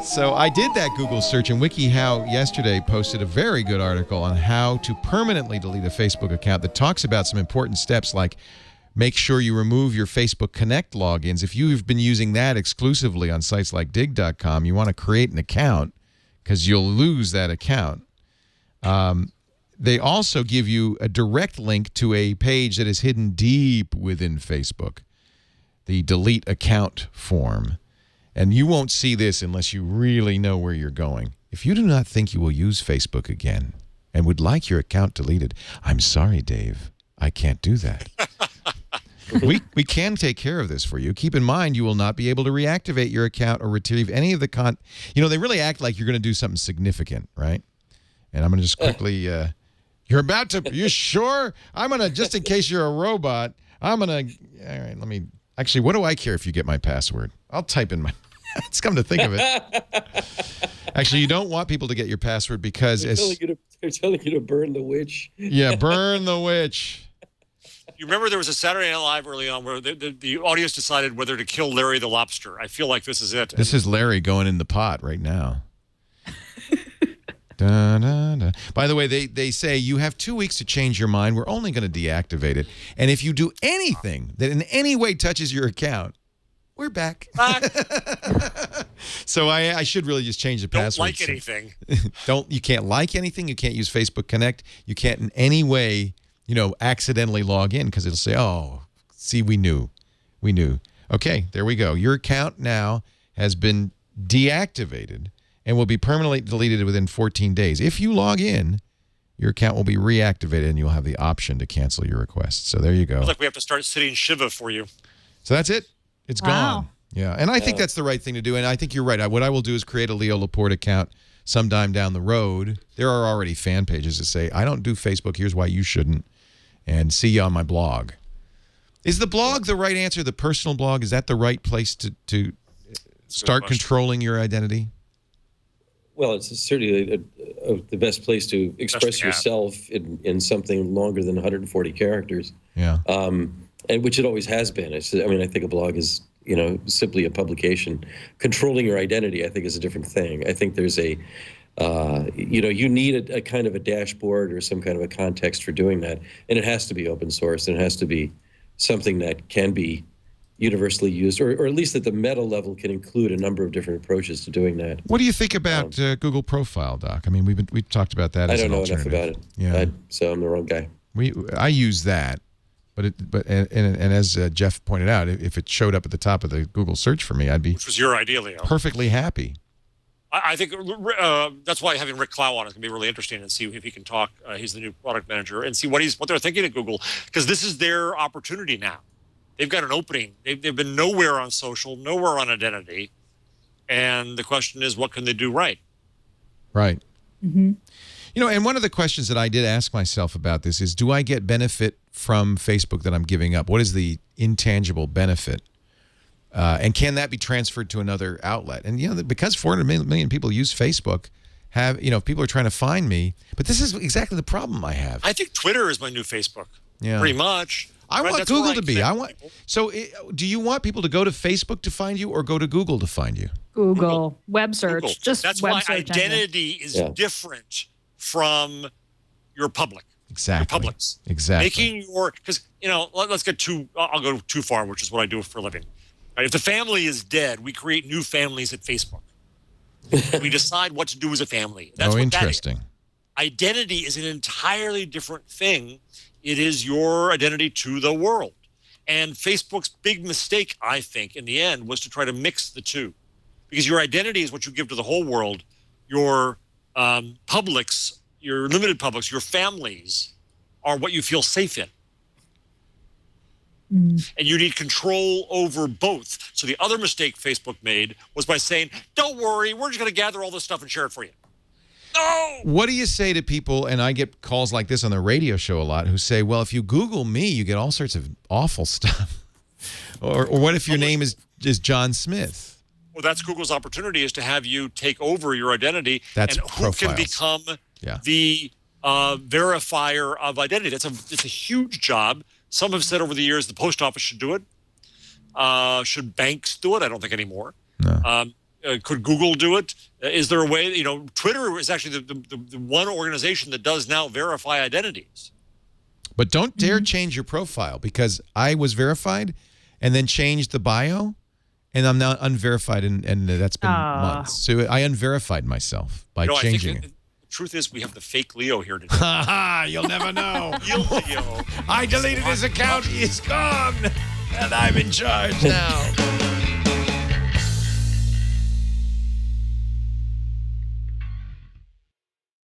So I did that Google search, and WikiHow yesterday posted a very good article on how to permanently delete a Facebook account that talks about some important steps, like make sure you remove your Facebook Connect logins. If you've been using that exclusively on sites like dig.com, you want to create an account because you'll lose that account. They also give you a direct link to a page that is hidden deep within Facebook, the delete account form. And you won't see this unless you really know where you're going. If you do not think you will use Facebook again and would like your account deleted, I'm sorry, Dave. I can't do that. We can take care of this for you. Keep in mind, you will not be able to reactivate your account or retrieve any of the You know, they really act like you're going to do something significant, right? And I'm going to just quickly... you're about to... You sure? I'm going to... Just in case you're a robot, I'm going to... All right, let me... Actually, what do I care if you get my password? I'll type in my... It's come to think of it. Actually, you don't want people to get your password because... They're telling you to burn the witch. Yeah, burn the witch. You remember there was a Saturday Night Live early on where the audience decided whether to kill Larry the Lobster. I feel like this is it. This is Larry going in the pot right now. Da, da, da. By the way, they say you have 2 weeks to change your mind. We're only going to deactivate it. And if you do anything that in any way touches your account, we're back. So I should really just change the password. Don't like anything. You can't like anything. You can't use Facebook Connect. You can't in any way, accidentally log in because it'll say, oh, see, we knew. Okay, there we go. Your account now has been deactivated and will be permanently deleted within 14 days. If you log in, your account will be reactivated and you'll have the option to cancel your request. So there you go. It's like we have to start sitting Shiva for you. So that's it. It's gone. Yeah, and I think that's the right thing to do, and I think you're right. What I will do is create a Leo Laporte account sometime down the road. There are already fan pages that say, I don't do Facebook, here's why you shouldn't, and see you on my blog. Is the blog the right answer, the personal blog? Is that the right place to start controlling your identity? Well, it's certainly the best place to express yourself in something longer than 140 characters. Yeah. And which it always has been. I think a blog is, simply a publication. Controlling your identity, I think, is a different thing. I think there's you need a kind of a dashboard or some kind of a context for doing that. And it has to be open source, and it has to be something that can be universally used, or at least at the meta level can include a number of different approaches to doing that. What do you think about Google Profile, Doc? I mean, we've talked about that as an alternative. I don't know enough about it. Yeah. So I'm the wrong guy. I use that. But as Jeff pointed out, if it showed up at the top of the Google search for me, I'd be which was your idea, Leo. Perfectly happy. I think that's why having Rick Clow on is going to be really interesting and see if he can talk. He's the new product manager, and see what they're thinking at Google, because this is their opportunity now. They've got an opening. They've been nowhere on social, nowhere on identity, and the question is, what can they do right? Right. Mm-hmm. And one of the questions that I did ask myself about this is, do I get benefit from Facebook that I'm giving up? What is the intangible benefit? And can that be transferred to another outlet? And, because 400 million people use Facebook, people are trying to find me. But this is exactly the problem I have. I think Twitter is my new Facebook. Yeah. Pretty much. I want Google to be. So do you want people to go to Facebook to find you or go to Google to find you? Google. Web search. Google. Just That's web why search identity is different from your public. Exactly. Your publics. Exactly. Making because, let's get I'll go too far, which is what I do for a living. Right? If the family is dead, we create new families at Facebook. We decide what to do as a family. That's what interesting. That is. Identity is an entirely different thing. It is your identity to the world. And Facebook's big mistake, I think, in the end, was to try to mix the two. Because your identity is what you give to the whole world. Your publics, your limited publics, your families are what you feel safe in. Mm. And you need control over both. So the other mistake Facebook made was by saying, don't worry, we're just going to gather all this stuff and share it for you. No! What do you say to people, and I get calls like this on the radio show a lot, who say, well, if you Google me, you get all sorts of awful stuff. or what if your name is John Smith? Well, that's Google's opportunity, is to have you take over your identity. That's and who profiles. can become the verifier of identity. It's a huge job. Some have said over the years the post office should do it. Should banks do it? I don't think anymore. No. Could Google do it? Is there a way? Twitter is actually the one organization that does now verify identities. But don't dare change your profile, because I was verified and then changed the bio, and I'm now unverified, and that's been months. So I unverified myself by changing it. The truth is, we have the fake Leo here today. Ha ha! You'll never know. Leo. I deleted his account. He's gone, and I'm in charge now.